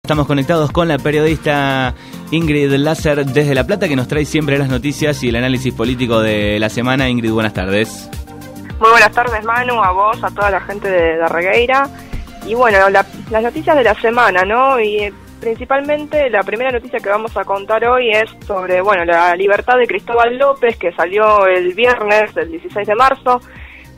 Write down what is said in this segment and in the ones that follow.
Estamos conectados con la periodista Ingrid Lasser desde La Plata, que nos trae siempre las noticias y el análisis político de la semana. Ingrid, buenas tardes. Muy buenas tardes, Manu, a vos, a toda la gente de Regueira. Y bueno, las noticias de la semana, ¿no? Y principalmente la primera noticia que vamos a contar hoy es sobre, bueno, la libertad de Cristóbal López, que salió el viernes, el 16 de marzo,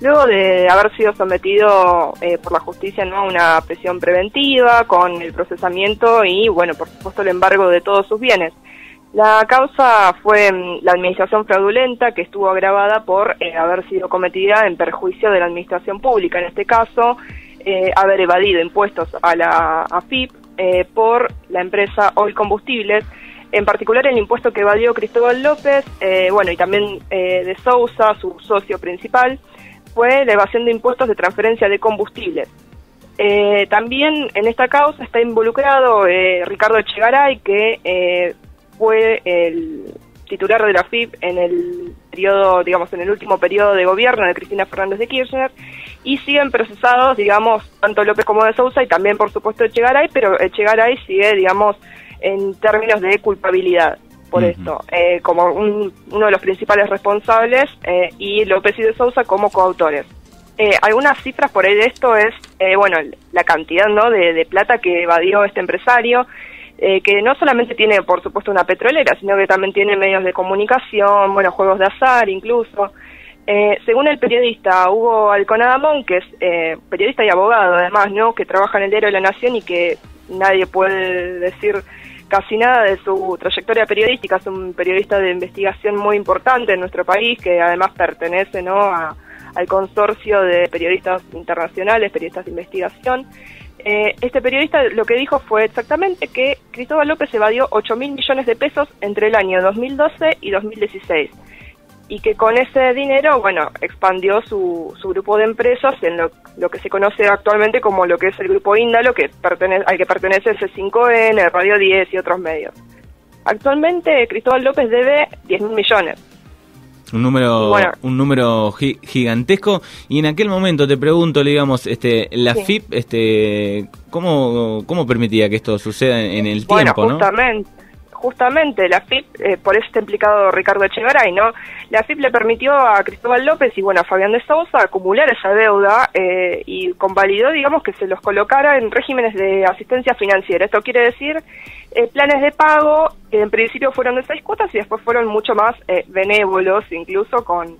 luego de haber sido sometido por la justicia, ¿no?, a una prisión preventiva con el procesamiento y, bueno, por supuesto el embargo de todos sus bienes. La causa fue la administración fraudulenta, que estuvo agravada por haber sido cometida en perjuicio de la administración pública, en este caso haber evadido impuestos a la AFIP por la empresa Oil Combustibles, en particular el impuesto que evadió Cristóbal López, bueno, y también de Sousa, su socio principal, fue la evasión de impuestos de transferencia de combustibles. También en esta causa está involucrado Ricardo Echegaray, que fue el titular de la AFIP en el periodo, digamos, en el último periodo de gobierno de Cristina Fernández de Kirchner, y siguen procesados, digamos, tanto López como de Sousa y también, por supuesto, Echegaray, pero Echegaray sigue, digamos, en términos de culpabilidad por esto, como uno de los principales responsables, y López y de Sousa como coautores. Algunas cifras por ahí de esto es, bueno, la cantidad, ¿no?, de plata que evadió este empresario, que no solamente tiene, por supuesto, una petrolera, sino que también tiene medios de comunicación, bueno, juegos de azar incluso. Según el periodista Hugo Alconadamón, que es periodista y abogado además, ¿no?, que trabaja en el Diario de la Nación y que nadie puede decir casi nada de su trayectoria periodística, es un periodista de investigación muy importante en nuestro país, que además pertenece, ¿no?, al consorcio de periodistas internacionales, periodistas de investigación. Este periodista lo que dijo fue exactamente que Cristóbal López evadió 8.000 millones de pesos entre el año 2012 y 2016, y que con ese dinero, bueno, expandió su grupo de empresas en lo que se conoce actualmente como lo que es el Grupo Índalo, al que pertenece el C5N, Radio 10 y otros medios. Actualmente Cristóbal López debe 10.000 millones. Un número gigantesco. Y en aquel momento te pregunto, digamos, la sí. FIP, ¿cómo permitía que esto suceda en el tiempo, ¿no? Justamente la FIP, por eso está implicado Ricardo Echegaray, ¿no? La FIP le permitió a Cristóbal López y, bueno, a Fabián de Sousa acumular esa deuda y convalidó, digamos, que se los colocara en regímenes de asistencia financiera. Esto quiere decir planes de pago que en principio fueron de 6 cuotas y después fueron mucho más benévolos, incluso con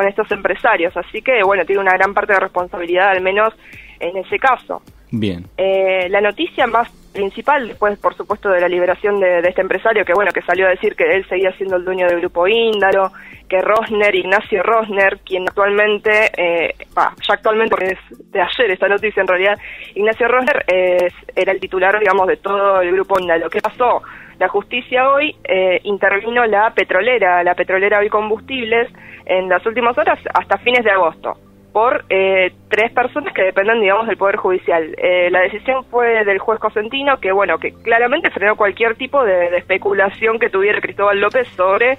estos empresarios. Así que, bueno, tiene una gran parte de responsabilidad, al menos en ese caso. Bien. La noticia más principal, después, por supuesto, de la liberación de este empresario, que bueno, que salió a decir que él seguía siendo el dueño del Grupo Índaro, que Ignacio Rosner, quien actualmente, porque es de ayer esta noticia en realidad, Ignacio Rosner era el titular, digamos, de todo el Grupo Índaro. ¿Qué pasó? La justicia hoy intervino la petrolera Oil Combustibles en las últimas horas hasta fines de agosto, por 3 personas que dependen, digamos, del Poder Judicial. La decisión fue del juez Cosentino, que bueno, que claramente frenó cualquier tipo de especulación que tuviera Cristóbal López sobre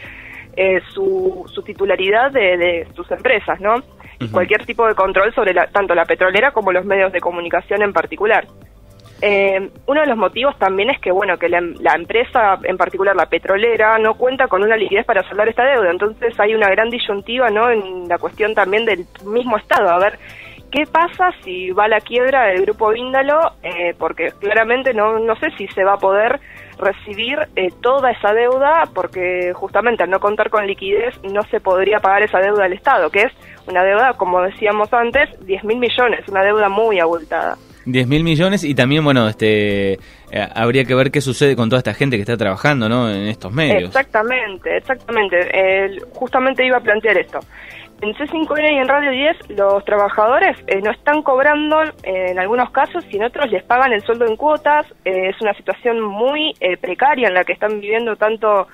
su titularidad de sus empresas, ¿no? Y cualquier tipo de control sobre tanto la petrolera como los medios de comunicación en particular. Uno de los motivos también es que, bueno, que la empresa, en particular la petrolera, no cuenta con una liquidez para saldar esta deuda. Entonces hay una gran disyuntiva, ¿no?, en la cuestión también del mismo Estado. A ver, ¿qué pasa si va a la quiebra el Grupo Índalo? Porque claramente no sé si se va a poder recibir toda esa deuda, porque justamente al no contar con liquidez no se podría pagar esa deuda al Estado, que es una deuda, como decíamos antes, 10.000 millones, una deuda muy abultada. 10.000 millones, y también, bueno, habría que ver qué sucede con toda esta gente que está trabajando, ¿no?, en estos medios. Exactamente. Justamente iba a plantear esto. En C5N y en Radio 10 los trabajadores no están cobrando en algunos casos y en otros les pagan el sueldo en cuotas. Es una situación muy precaria en la que están viviendo tanto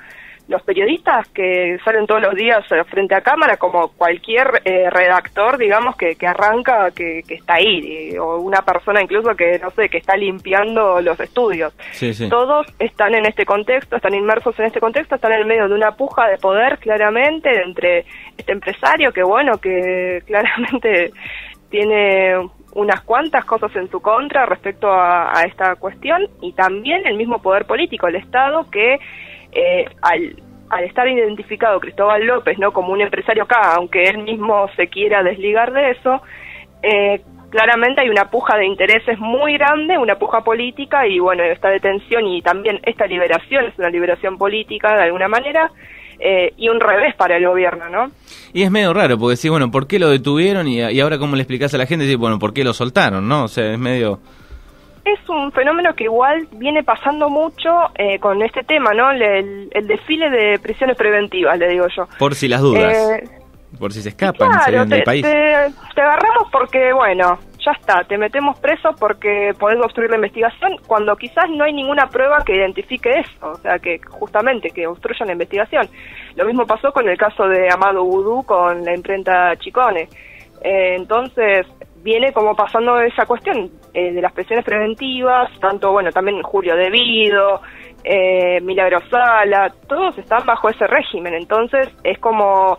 los periodistas que salen todos los días frente a cámara, como cualquier redactor, digamos, que arranca, que está ahí, o una persona incluso que, no sé, que está limpiando los estudios. Sí. Todos están en este contexto, están inmersos en este contexto, están en el medio de una puja de poder, claramente, entre este empresario que, bueno, que claramente tiene unas cuantas cosas en su contra respecto a esta cuestión, y también el mismo poder político, el Estado, que al estar identificado Cristóbal López, ¿no?, como un empresario acá, aunque él mismo se quiera desligar de eso, claramente hay una puja de intereses muy grande, una puja política, y bueno, esta detención y también esta liberación es una liberación política de alguna manera, y un revés para el gobierno, ¿no? Y es medio raro, porque sí, bueno, ¿por qué lo detuvieron? Y ahora, ¿cómo le explicás a la gente? Sí, bueno, ¿por qué lo soltaron, no? O sea, es medio... Es un fenómeno que igual viene pasando mucho con este tema, ¿no? El desfile de prisiones preventivas, le digo yo. Por si las dudas. Por si se escapan, claro, salen del país. Te agarramos porque, bueno, ya está, te metemos preso porque podés obstruir la investigación, cuando quizás no hay ninguna prueba que identifique eso, o sea, que justamente que obstruyan la investigación. Lo mismo pasó con el caso de Amado Vudú con la imprenta Chicone. Entonces, viene como pasando esa cuestión de las prisiones preventivas, tanto, bueno, también Julio Devido, Milagro Sala, todos están bajo ese régimen, entonces es como...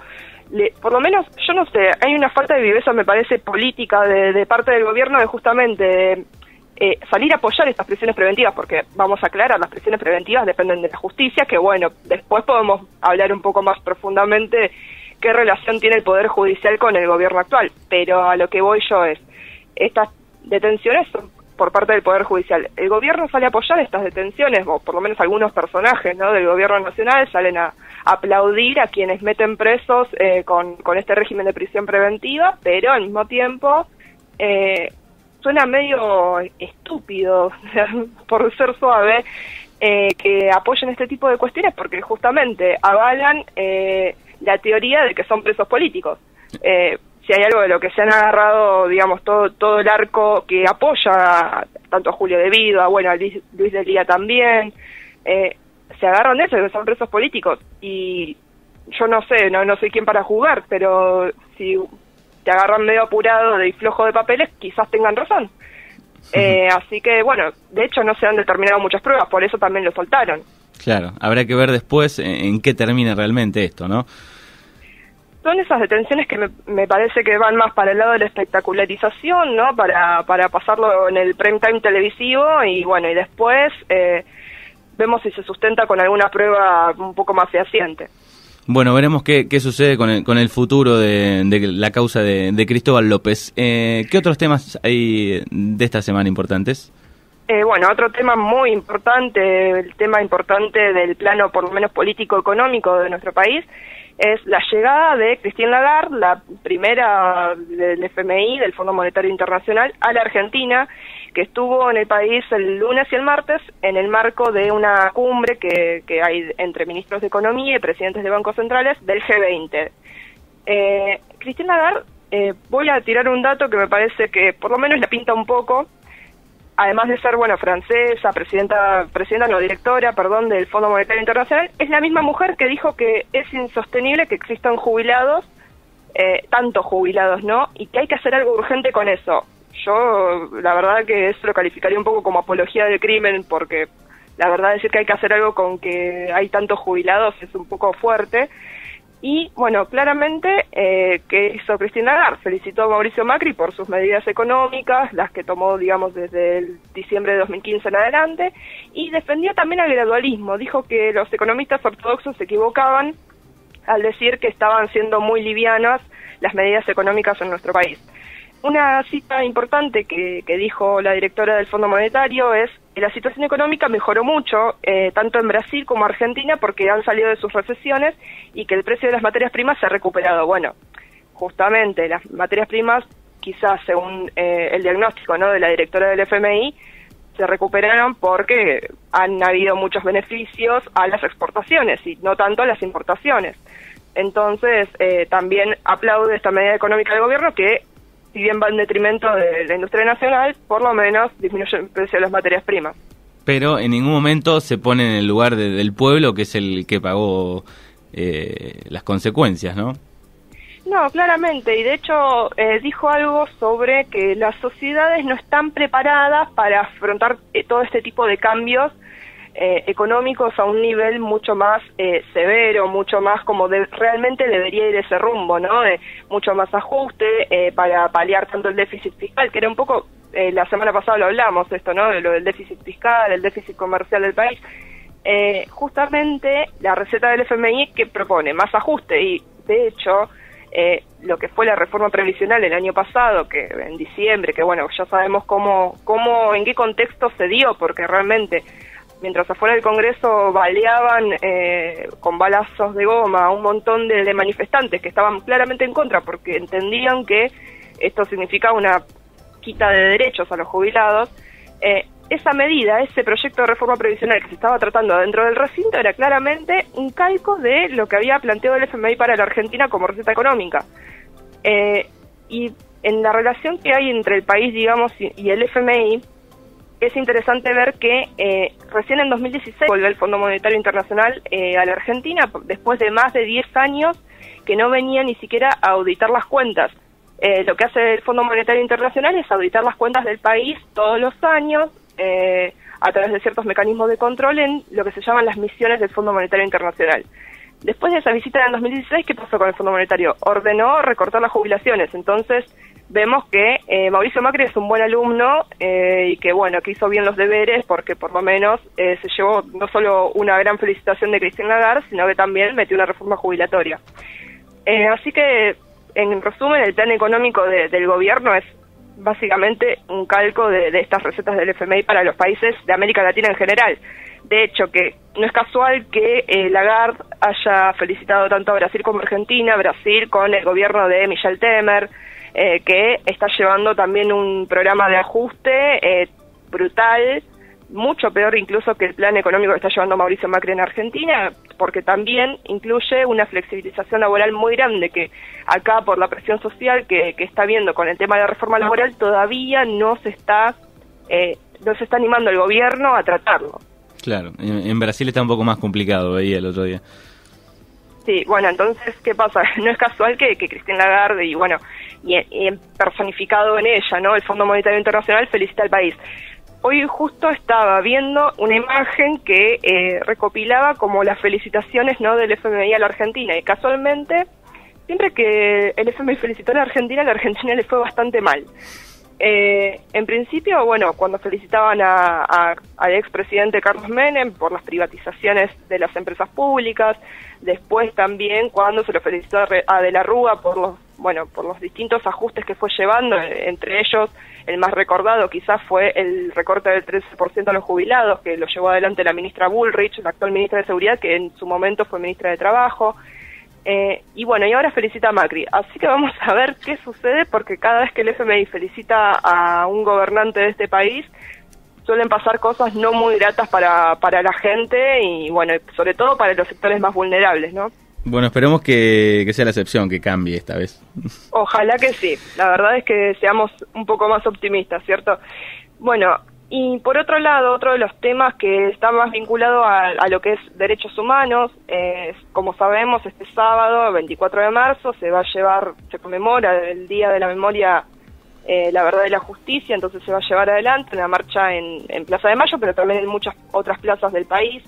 por lo menos, yo no sé, hay una falta de viveza, me parece, política de parte del gobierno de justamente salir a apoyar estas prisiones preventivas, porque vamos a aclarar, las prisiones preventivas dependen de la justicia, que bueno, después podemos hablar un poco más profundamente qué relación tiene el Poder Judicial con el gobierno actual, pero a lo que voy yo es, estas detenciones son por parte del Poder Judicial. El gobierno sale a apoyar estas detenciones, o por lo menos algunos personajes, ¿no?, del gobierno nacional salen a aplaudir a quienes meten presos con este régimen de prisión preventiva, pero al mismo tiempo suena medio estúpido, por ser suave, que apoyen este tipo de cuestiones, porque justamente avalan la teoría de que son presos políticos. Si hay algo de lo que se han agarrado, digamos, todo el arco que apoya tanto a Julio Devido, a Luis Delía también, se agarran de eso, que son presos políticos. Y yo no sé, no soy quien para jugar, pero si te agarran medio apurado y flojo de papeles, quizás tengan razón. Así que, bueno, de hecho no se han determinado muchas pruebas, por eso también lo soltaron. Claro, habrá que ver después en qué termina realmente esto, ¿no? Son esas detenciones que me parece que van más para el lado de la espectacularización, ¿no? Para pasarlo en el prime time televisivo y bueno, y después vemos si se sustenta con alguna prueba un poco más fehaciente. Bueno, veremos qué sucede con el futuro de la causa de Cristóbal López. ¿Qué otros temas hay de esta semana importantes? Bueno, otro tema muy importante, el tema importante del plano por lo menos político-económico de nuestro país, es la llegada de Christine Lagarde, la primera del FMI, del Fondo Monetario Internacional, a la Argentina, que estuvo en el país el lunes y el martes en el marco de una cumbre que hay entre ministros de Economía y presidentes de bancos centrales del G20. Christine Lagarde, voy a tirar un dato que me parece que por lo menos la pinta un poco. Además de ser, bueno, francesa, directora del Fondo Monetario Internacional, es la misma mujer que dijo que es insostenible que existan jubilados, tantos jubilados, ¿no? Y que hay que hacer algo urgente con eso. Yo, la verdad que eso lo calificaría un poco como apología del crimen, porque la verdad decir que hay que hacer algo con que hay tantos jubilados es un poco fuerte. Y, bueno, claramente, ¿qué hizo Christine Lagarde? Felicitó a Mauricio Macri por sus medidas económicas, las que tomó, digamos, desde el diciembre de 2015 en adelante, y defendió también el gradualismo. Dijo que los economistas ortodoxos se equivocaban al decir que estaban siendo muy livianas las medidas económicas en nuestro país. Una cita importante que dijo la directora del Fondo Monetario es que la situación económica mejoró mucho, tanto en Brasil como Argentina, porque han salido de sus recesiones y que el precio de las materias primas se ha recuperado. Bueno, justamente las materias primas, quizás según el diagnóstico, ¿no?, de la directora del FMI, se recuperaron porque han habido muchos beneficios a las exportaciones y no tanto a las importaciones. Entonces, también aplaude esta medida económica del gobierno que, si bien va en detrimento de la industria nacional, por lo menos disminuye el precio de las materias primas. Pero en ningún momento se pone en el lugar del pueblo, que es el que pagó las consecuencias, ¿no? No, claramente, y de hecho dijo algo sobre que las sociedades no están preparadas para afrontar todo este tipo de cambios económicos a un nivel mucho más severo, mucho más como realmente debería ir ese rumbo, ¿no? De mucho más ajuste para paliar tanto el déficit fiscal, que era un poco, la semana pasada lo hablamos esto, ¿no? De lo del déficit fiscal, el déficit comercial del país. Justamente la receta del FMI que propone más ajuste y, de hecho, lo que fue la reforma previsional el año pasado, que en diciembre, que bueno, ya sabemos en qué contexto se dio, porque realmente mientras afuera del Congreso baleaban con balazos de goma a un montón de manifestantes que estaban claramente en contra porque entendían que esto significaba una quita de derechos a los jubilados, esa medida, ese proyecto de reforma previsional que se estaba tratando dentro del recinto era claramente un calco de lo que había planteado el FMI para la Argentina como receta económica. Y en la relación que hay entre el país, digamos, y el FMI, es interesante ver que recién en 2016 volvió el Fondo Monetario Internacional a la Argentina, después de más de 10 años que no venía ni siquiera a auditar las cuentas. Lo que hace el Fondo Monetario Internacional es auditar las cuentas del país todos los años, a través de ciertos mecanismos de control en lo que se llaman las misiones del Fondo Monetario Internacional. Después de esa visita en 2016, ¿qué pasó con el Fondo Monetario? Ordenó recortar las jubilaciones. Entonces vemos que Mauricio Macri es un buen alumno y que bueno, que hizo bien los deberes porque por lo menos se llevó no solo una gran felicitación de Christine Lagarde, sino que también metió una reforma jubilatoria. Así que, en resumen, el plan económico del gobierno es básicamente un calco de estas recetas del FMI para los países de América Latina en general. De hecho, que no es casual que Lagarde haya felicitado tanto a Brasil como a Argentina, Brasil con el gobierno de Michel Temer, que está llevando también un programa de ajuste brutal, mucho peor incluso que el plan económico que está llevando Mauricio Macri en Argentina, porque también incluye una flexibilización laboral muy grande que acá por la presión social que está viendo con el tema de la reforma laboral todavía no se está animando el gobierno a tratarlo. Claro, en Brasil está un poco más complicado, veía el otro día. Sí, bueno, entonces, ¿qué pasa? No es casual que Christine Lagarde y personificado en ella, ¿no? El Fondo Monetario Internacional felicita al país. Hoy justo estaba viendo una imagen que recopilaba como las felicitaciones, ¿no?, del FMI a la Argentina, y casualmente, siempre que el FMI felicitó a la Argentina le fue bastante mal. En principio, bueno, cuando felicitaban al expresidente Carlos Menem por las privatizaciones de las empresas públicas, después también cuando se lo felicitó a De la Rúa por los distintos ajustes que fue llevando, entre ellos el más recordado quizás fue el recorte del 13% a los jubilados, que lo llevó adelante la ministra Bullrich, la actual ministra de Seguridad, que en su momento fue ministra de Trabajo. Y ahora felicita a Macri. Así que vamos a ver qué sucede, porque cada vez que el FMI felicita a un gobernante de este país, suelen pasar cosas no muy gratas para la gente y, sobre todo para los sectores más vulnerables, ¿no? Bueno, esperemos que sea la excepción, que cambie esta vez. Ojalá que sí. La verdad es que seamos un poco más optimistas, ¿cierto? Bueno, y por otro lado, otro de los temas que está más vinculado a lo que es derechos humanos, como sabemos, este sábado, 24 de marzo, se conmemora el Día de la Memoria, la Verdad y la Justicia, entonces se va a llevar adelante una marcha en Plaza de Mayo, pero también en muchas otras plazas del país.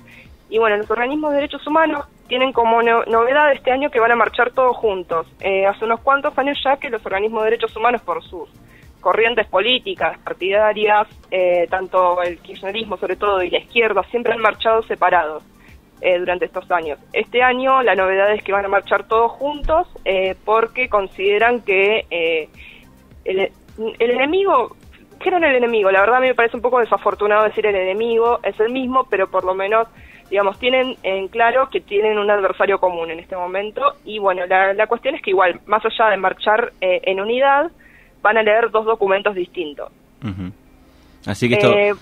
Y los organismos de derechos humanos tienen como novedad este año que van a marchar todos juntos. Hace unos cuantos años ya que los organismos de derechos humanos, por sus corrientes políticas, partidarias, tanto el kirchnerismo sobre todo y la izquierda, siempre han marchado separados durante estos años. Este año la novedad es que van a marchar todos juntos porque consideran que el enemigo, ¿qué era el enemigo? La verdad a mí me parece un poco desafortunado decir el enemigo, es el mismo, pero por lo menos, tienen en claro que tienen un adversario común en este momento. Y la cuestión es que igual, más allá de marchar en unidad, van a leer dos documentos distintos. Uh-huh. Así que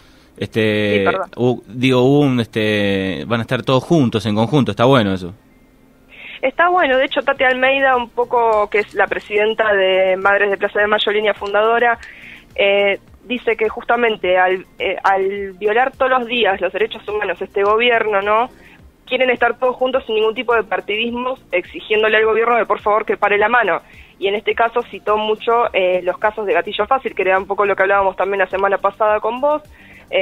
van a estar todos juntos, en conjunto, está bueno eso. Está bueno, de hecho Tati Almeida, un poco, que es la presidenta de Madres de Plaza de Mayo, línea fundadora, dice que justamente al violar todos los días los derechos humanos este gobierno, ¿no?, quieren estar todos juntos sin ningún tipo de partidismo, exigiéndole al gobierno de por favor que pare la mano. Y en este caso citó mucho los casos de gatillo fácil, que era un poco lo que hablábamos también la semana pasada con vos,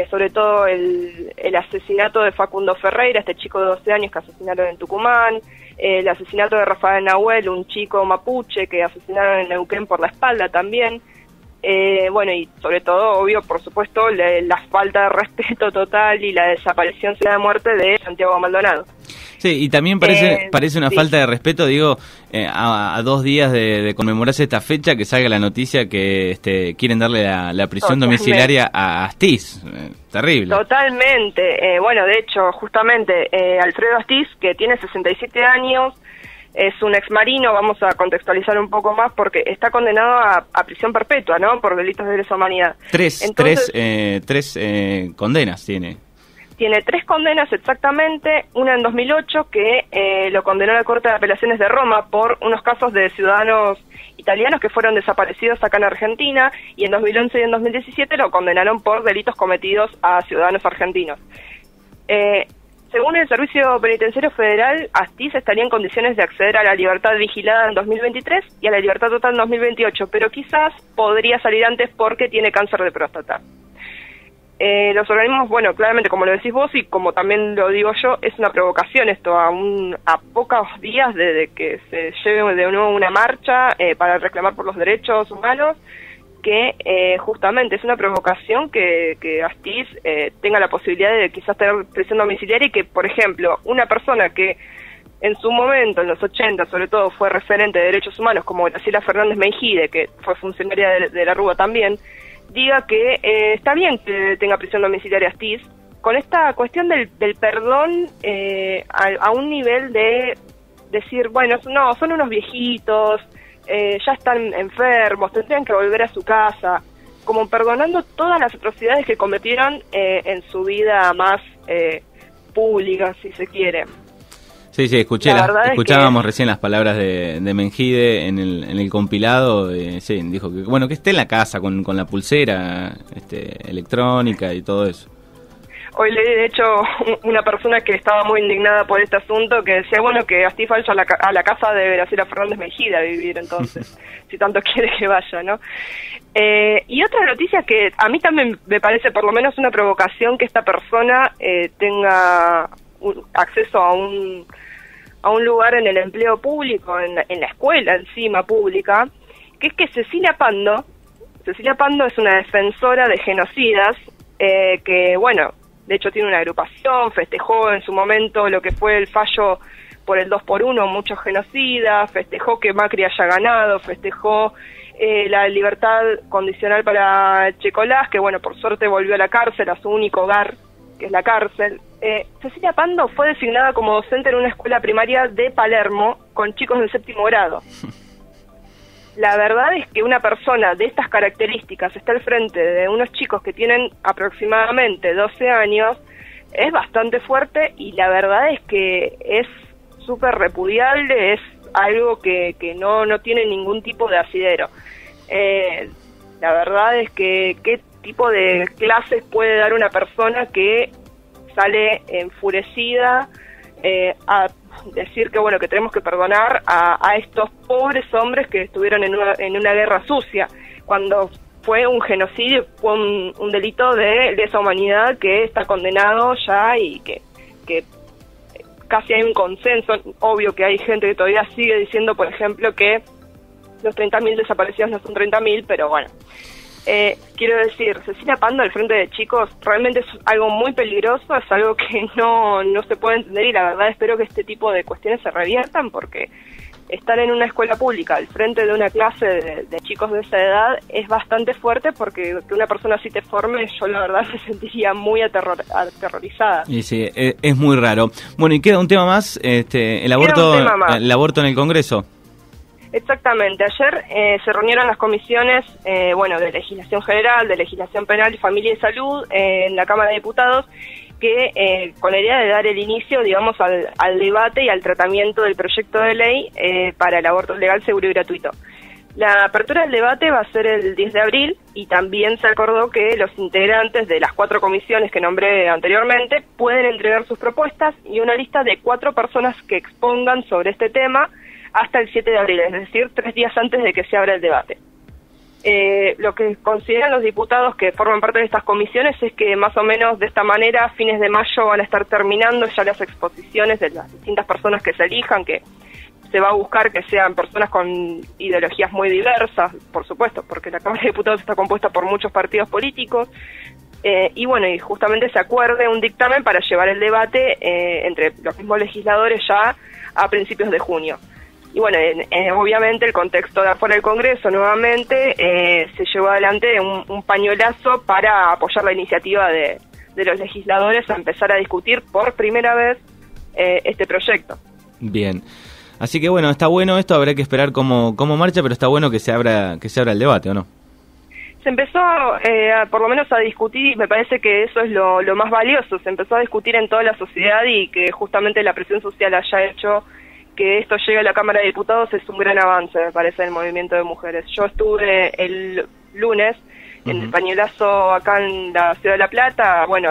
sobre todo el asesinato de Facundo Ferreira, este chico de 12 años que asesinaron en Tucumán, el asesinato de Rafael Nahuel, un chico mapuche que asesinaron en Neuquén por la espalda también. Bueno, y sobre todo, obvio, por supuesto, la falta de respeto total y la desaparición sin la muerte de Santiago Maldonado. Sí, y también parece una sí. falta de respeto, digo, a 2 días de conmemorarse esta fecha, que salga la noticia que quieren darle la prisión domiciliaria a Astiz. Terrible. Totalmente. Bueno, de hecho, justamente, Alfredo Astiz, que tiene 67 años, es un exmarino, vamos a contextualizar un poco más, porque está condenado a prisión perpetua, ¿no?, por delitos de lesa humanidad. Tres condenas tiene. Tiene 3 condenas exactamente, una en 2008 que lo condenó la Corte de Apelaciones de Roma por unos casos de ciudadanos italianos que fueron desaparecidos acá en Argentina, y en 2011 y en 2017 lo condenaron por delitos cometidos a ciudadanos argentinos. Según el Servicio Penitenciario Federal, Astiz estaría en condiciones de acceder a la libertad vigilada en 2023 y a la libertad total en 2028, pero quizás podría salir antes porque tiene cáncer de próstata. Los organismos, bueno, claramente, como lo decís vos y como también lo digo yo, es una provocación esto a pocos días de que se lleve de nuevo una marcha para reclamar por los derechos humanos, que justamente es una provocación que Astiz tenga la posibilidad de quizás tener prisión domiciliaria y que, por ejemplo, una persona que en su momento, en los 80, sobre todo, fue referente de derechos humanos, como Graciela Fernández Mengide, que fue funcionaria de la Rúa también, diga que está bien que tenga prisión domiciliaria Astiz, con esta cuestión del perdón a un nivel de decir, bueno, no, son unos viejitos, ya están enfermos, tendrían que volver a su casa, como perdonando todas las atrocidades que cometieron en su vida más pública, si se quiere. Sí, escuchábamos recién las palabras de Mengide en el compilado. Sí, dijo que bueno, que esté en la casa con la pulsera electrónica y todo eso. Hoy leí, de hecho, una persona que estaba muy indignada por este asunto, que decía, bueno, que Astiz vaya a la casa de Graciela Fernández Mengide a vivir, entonces, si tanto quiere que vaya, ¿no? Y otra noticia que a mí también me parece por lo menos una provocación que esta persona tenga acceso a un lugar en el empleo público, en la escuela encima pública, que es que Cecilia Pando es una defensora de genocidas, que, bueno, de hecho tiene una agrupación, festejó en su momento lo que fue el fallo por el 2x1, muchos genocidas, festejó que Macri haya ganado, festejó la libertad condicional para Checolás, que bueno, por suerte volvió a la cárcel, a su único hogar, que es la cárcel. Cecilia Pando fue designada como docente en una escuela primaria de Palermo con chicos del 7º grado. La verdad es que una persona de estas características está al frente de unos chicos que tienen aproximadamente 12 años, es bastante fuerte y la verdad es que es súper repudiable, es algo que no tiene ningún tipo de asidero. La verdad es que qué tipo de clases puede dar una persona que sale enfurecida a decir que bueno, que tenemos que perdonar a estos pobres hombres que estuvieron en una guerra sucia, cuando fue un genocidio, fue un delito de lesa humanidad que está condenado ya y que casi hay un consenso. Obvio que hay gente que todavía sigue diciendo, por ejemplo, que los 30.000 desaparecidos no son 30.000, pero bueno. Quiero decir, Cecilia Pando al frente de chicos realmente es algo muy peligroso, es algo que no se puede entender y la verdad espero que este tipo de cuestiones se reviertan porque estar en una escuela pública al frente de una clase de chicos de esa edad es bastante fuerte porque que una persona así te forme, yo la verdad me sentiría muy aterrorizada. Y sí, es muy raro. Bueno, y queda un tema más, el aborto en el Congreso. Exactamente, ayer se reunieron las comisiones de legislación general, de legislación penal, familia y salud en la Cámara de Diputados, que con la idea de dar el inicio, digamos, al debate y al tratamiento del proyecto de ley para el aborto legal, seguro y gratuito. La apertura del debate va a ser el 10 de abril y también se acordó que los integrantes de las 4 comisiones que nombré anteriormente pueden entregar sus propuestas y una lista de 4 personas que expongan sobre este tema hasta el 7 de abril, es decir, 3 días antes de que se abra el debate. Lo que consideran los diputados que forman parte de estas comisiones es que más o menos de esta manera, a fines de mayo, van a estar terminando ya las exposiciones de las distintas personas que se elijan, que se va a buscar que sean personas con ideologías muy diversas, por supuesto, porque la Cámara de Diputados está compuesta por muchos partidos políticos, y bueno, y justamente se acuerde un dictamen para llevar el debate entre los mismos legisladores ya a principios de junio. Y bueno, obviamente el contexto de afuera del Congreso nuevamente se llevó adelante un pañuelazo para apoyar la iniciativa de los legisladores a empezar a discutir por primera vez este proyecto. Bien. Así que bueno, está bueno esto, habrá que esperar cómo marcha, pero está bueno que se abra el debate, ¿o no? Se empezó por lo menos a discutir, y me parece que eso es lo más valioso, se empezó a discutir en toda la sociedad y que justamente la presión social haya hecho que esto llegue a la Cámara de Diputados es un gran avance, me parece, en el movimiento de mujeres. Yo estuve el lunes en el pañuelazo acá en la Ciudad de La Plata, bueno,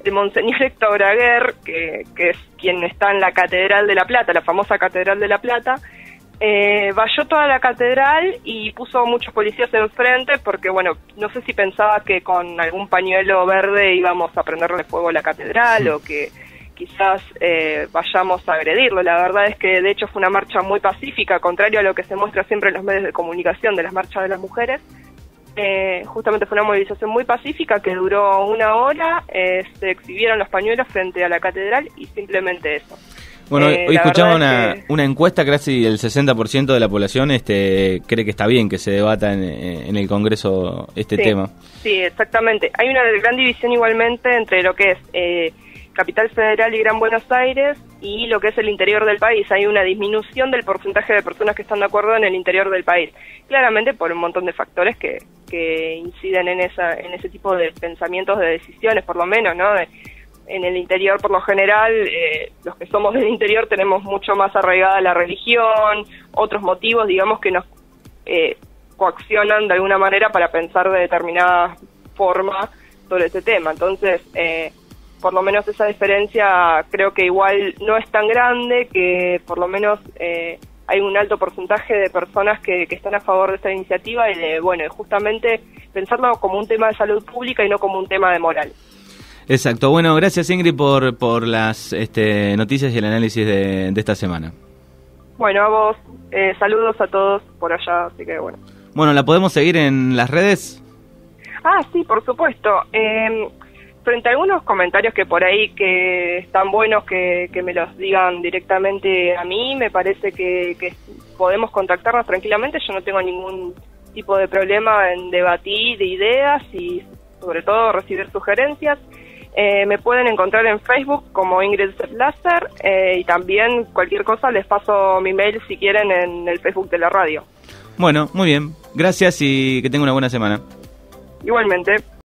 el Monseñor Héctor Aguer, que es quien está en la Catedral de La Plata, la famosa Catedral de La Plata, valló toda la catedral y puso muchos policías enfrente porque, bueno, no sé si pensaba que con algún pañuelo verde íbamos a prenderle fuego a la catedral o que quizás vayamos a agredirlo. La verdad es que de hecho fue una marcha muy pacífica, contrario a lo que se muestra siempre en los medios de comunicación de las marchas de las mujeres. Justamente fue una movilización muy pacífica que duró 1 hora, se exhibieron los pañuelos frente a la catedral y simplemente eso. Bueno, hoy escuchaba una encuesta, casi el 60% de la población cree que está bien que se debata en el Congreso este tema. Sí, exactamente. Hay una gran división igualmente entre lo que es Capital Federal y Gran Buenos Aires y lo que es el interior del país. Hay una disminución del porcentaje de personas que están de acuerdo en el interior del país. Claramente por un montón de factores que inciden en ese tipo de pensamientos, de decisiones, por lo menos, ¿no? En el interior, por lo general, los que somos del interior tenemos mucho más arraigada la religión, otros motivos, digamos, que nos coaccionan de alguna manera para pensar de determinada forma sobre este tema. Entonces, por lo menos esa diferencia creo que igual no es tan grande, que por lo menos hay un alto porcentaje de personas que están a favor de esta iniciativa y de, bueno, justamente pensarlo como un tema de salud pública y no como un tema de moral. Exacto. Bueno, gracias Ingrid por las noticias y el análisis de esta semana. Bueno, a vos, saludos a todos por allá, así que bueno. Bueno, ¿la podemos seguir en las redes? Ah, sí, por supuesto. Frente a algunos comentarios que por ahí que están buenos que me los digan directamente a mí, me parece que podemos contactarnos tranquilamente. Yo no tengo ningún tipo de problema en debatir de ideas y sobre todo recibir sugerencias. Me pueden encontrar en Facebook como Ingrid Láser y también cualquier cosa les paso mi mail si quieren en el Facebook de la radio. Bueno, muy bien. Gracias y que tenga una buena semana. Igualmente.